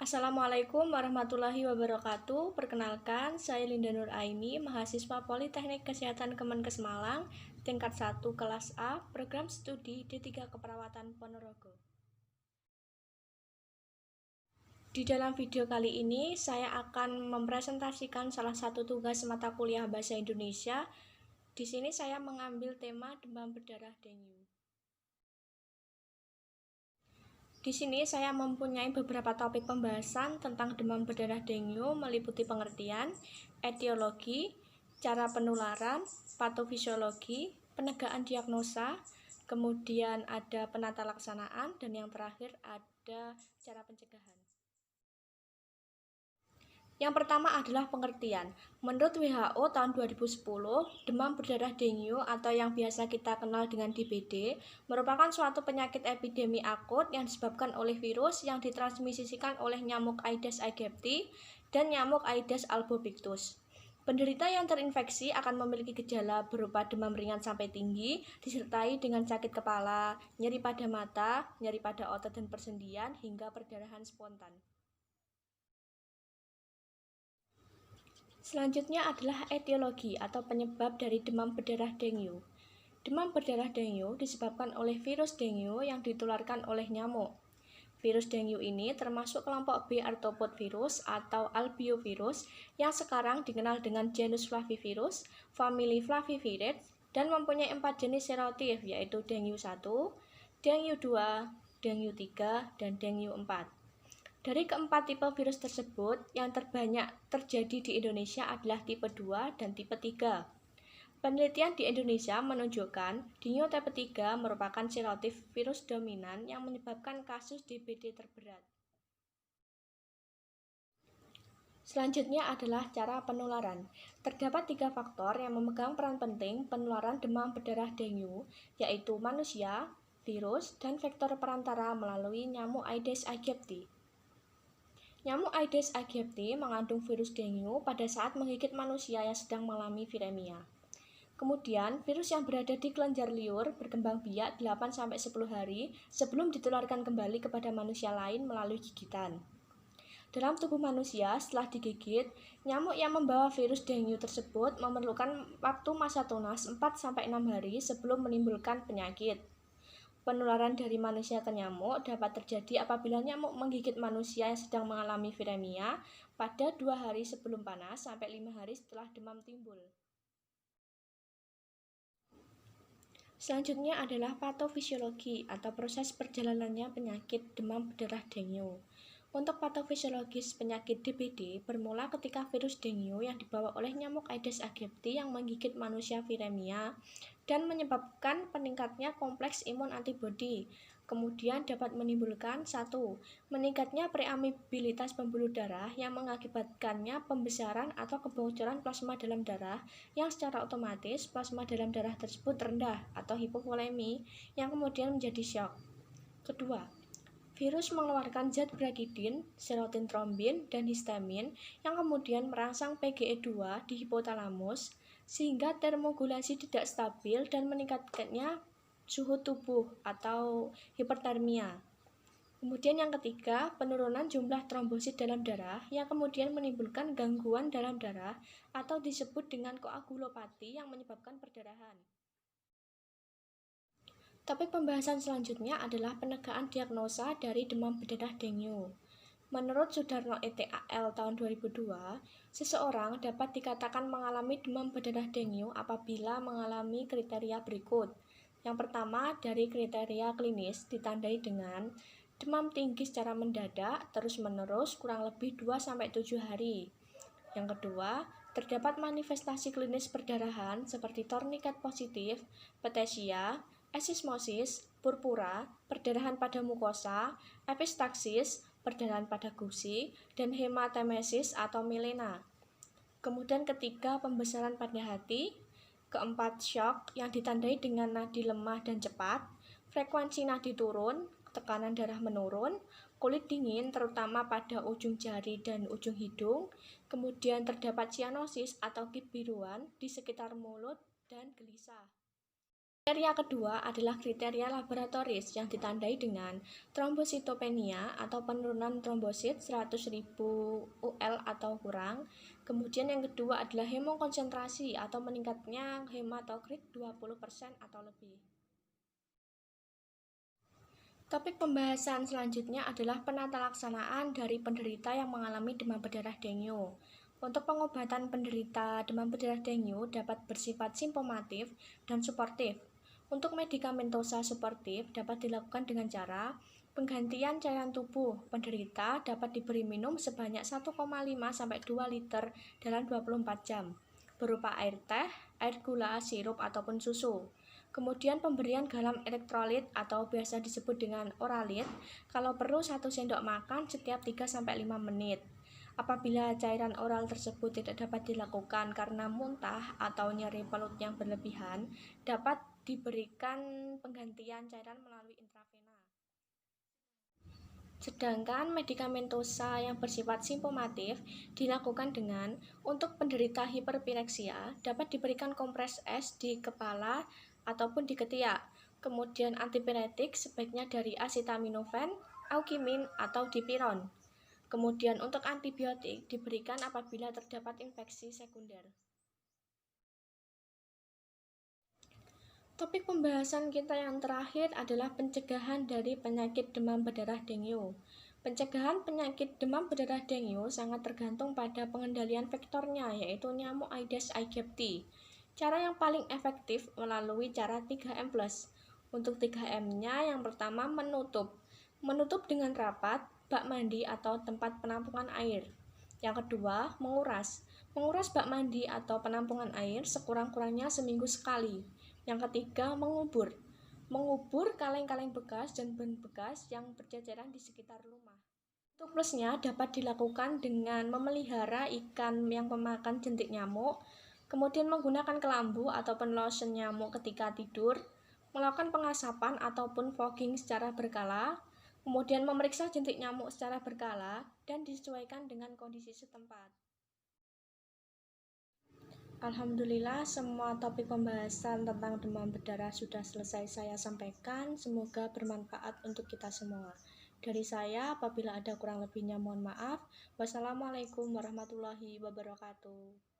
Assalamualaikum warahmatullahi wabarakatuh. Perkenalkan, saya Linda Nur Aini, mahasiswa Politeknik Kesehatan Kemenkes Malang, tingkat 1 kelas A, program studi D3 Keperawatan Ponorogo. Di dalam video kali ini, saya akan mempresentasikan salah satu tugas mata kuliah Bahasa Indonesia. Di sini saya mengambil tema demam berdarah dengue. Di sini saya mempunyai beberapa topik pembahasan tentang demam berdarah dengue meliputi pengertian, etiologi, cara penularan, patofisiologi, penegakan diagnosa, kemudian ada penata laksanaan, dan yang terakhir ada cara pencegahan. Yang pertama adalah pengertian. Menurut WHO tahun 2010, demam berdarah dengue atau yang biasa kita kenal dengan DBD merupakan suatu penyakit epidemi akut yang disebabkan oleh virus yang ditransmisikan oleh nyamuk Aedes aegypti dan nyamuk Aedes albopictus. Penderita yang terinfeksi akan memiliki gejala berupa demam ringan sampai tinggi, disertai dengan sakit kepala, nyeri pada mata, nyeri pada otot dan persendian, hingga perdarahan spontan. Selanjutnya adalah etiologi atau penyebab dari demam berdarah dengue. Demam berdarah dengue disebabkan oleh virus dengue yang ditularkan oleh nyamuk. Virus dengue ini termasuk kelompok B arthropods atau albiovirus yang sekarang dikenal dengan genus Flavivirus, famili Flaviviridae, dan mempunyai 4 jenis serotif yaitu dengue 1, dengue 2, dengue 3, dan dengue 4. Dari keempat tipe virus tersebut, yang terbanyak terjadi di Indonesia adalah tipe 2 dan tipe 3. Penelitian di Indonesia menunjukkan dengue tipe 3 merupakan serotif virus dominan yang menyebabkan kasus DBD terberat. Selanjutnya adalah cara penularan. Terdapat 3 faktor yang memegang peran penting penularan demam berdarah dengue, yaitu manusia, virus, dan vektor perantara melalui nyamuk Aedes aegypti. Nyamuk Aedes aegypti mengandung virus dengue pada saat menggigit manusia yang sedang mengalami viremia. Kemudian, virus yang berada di kelenjar liur berkembang biak 8-10 hari sebelum ditularkan kembali kepada manusia lain melalui gigitan. Dalam tubuh manusia, setelah digigit, nyamuk yang membawa virus dengue tersebut memerlukan waktu masa tunas 4-6 hari sebelum menimbulkan penyakit. Penularan dari manusia ke nyamuk dapat terjadi apabila nyamuk menggigit manusia yang sedang mengalami viremia pada 2 hari sebelum panas sampai 5 hari setelah demam timbul. Selanjutnya adalah patofisiologi atau proses perjalanannya penyakit demam berdarah dengue. Untuk patofisiologis penyakit DBD bermula ketika virus dengue yang dibawa oleh nyamuk Aedes aegypti yang menggigit manusia viremia dan menyebabkan peningkatnya kompleks imun antibodi. Kemudian dapat menimbulkan 1. Meningkatnya preambilitas pembuluh darah yang mengakibatkannya pembesaran atau kebocoran plasma dalam darah yang secara otomatis plasma dalam darah tersebut rendah atau hipovolemi yang kemudian menjadi syok. Kedua, virus mengeluarkan zat bradikinin, serotin trombin, dan histamin yang kemudian merangsang PGE2 di hipotalamus sehingga termogulasi tidak stabil dan meningkatkannya suhu tubuh atau hipertermia. Kemudian yang ketiga, penurunan jumlah trombosit dalam darah yang kemudian menimbulkan gangguan dalam darah atau disebut dengan koagulopati yang menyebabkan perdarahan. Topik pembahasan selanjutnya adalah penegakan diagnosa dari demam berdarah dengue. Menurut Sudarno et.al. tahun 2002, seseorang dapat dikatakan mengalami demam berdarah dengue apabila mengalami kriteria berikut. Yang pertama, dari kriteria klinis ditandai dengan demam tinggi secara mendadak terus-menerus kurang lebih 2-7 hari. Yang kedua, terdapat manifestasi klinis perdarahan seperti torniket positif, petesia, esismosis, purpura, perdarahan pada mukosa, epistaksis, perdarahan pada gusi, dan hematemesis atau melena. Kemudian ketiga, pembesaran pada hati. Keempat, syok yang ditandai dengan nadi lemah dan cepat, frekuensi nadi turun, tekanan darah menurun, kulit dingin terutama pada ujung jari dan ujung hidung, kemudian terdapat sianosis atau kebiruan di sekitar mulut dan gelisah. Kriteria kedua adalah kriteria laboratoris yang ditandai dengan trombositopenia atau penurunan trombosit 100.000 UL atau kurang. Kemudian yang kedua adalah hemokonsentrasi atau meningkatnya hematokrit 20% atau lebih. Topik pembahasan selanjutnya adalah penata laksanaan dari penderita yang mengalami demam berdarah dengue. Untuk pengobatan penderita demam berdarah dengue dapat bersifat simpomatif dan suportif. Untuk medikamentosa suportif dapat dilakukan dengan cara penggantian cairan tubuh penderita dapat diberi minum sebanyak 1,5-2 liter dalam 24 jam, berupa air teh, air gula, sirup, ataupun susu. Kemudian pemberian garam elektrolit atau biasa disebut dengan oralit kalau perlu 1 sendok makan setiap 3-5 menit. Apabila cairan oral tersebut tidak dapat dilakukan karena muntah atau nyeri perut yang berlebihan, dapat diberikan penggantian cairan melalui intravena. Sedangkan medikamentosa yang bersifat simpomatif dilakukan dengan untuk penderita hiperpireksia dapat diberikan kompres es di kepala ataupun di ketiak. Kemudian antipiretik sebaiknya dari acetaminophen, aukimin, atau dipiron. Kemudian untuk antibiotik diberikan apabila terdapat infeksi sekunder. Topik pembahasan kita yang terakhir adalah pencegahan dari penyakit demam berdarah dengue. Pencegahan penyakit demam berdarah dengue sangat tergantung pada pengendalian vektornya, yaitu nyamuk Aedes aegypti. Cara yang paling efektif melalui cara 3M+. Untuk 3M-nya yang pertama menutup. Menutup dengan rapat bak mandi atau tempat penampungan air. Yang kedua, menguras. Menguras bak mandi atau penampungan air sekurang-kurangnya seminggu sekali. Yang ketiga, mengubur. Mengubur kaleng-kaleng bekas dan ban bekas yang berjajaran di sekitar rumah. Untuk plusnya dapat dilakukan dengan memelihara ikan yang pemakan jentik nyamuk, kemudian menggunakan kelambu ataupun lotion nyamuk ketika tidur, melakukan pengasapan ataupun fogging secara berkala, kemudian memeriksa jentik nyamuk secara berkala, dan disesuaikan dengan kondisi setempat. Alhamdulillah, semua topik pembahasan tentang demam berdarah sudah selesai saya sampaikan. Semoga bermanfaat untuk kita semua. Dari saya, apabila ada kurang lebihnya mohon maaf. Wassalamualaikum warahmatullahi wabarakatuh.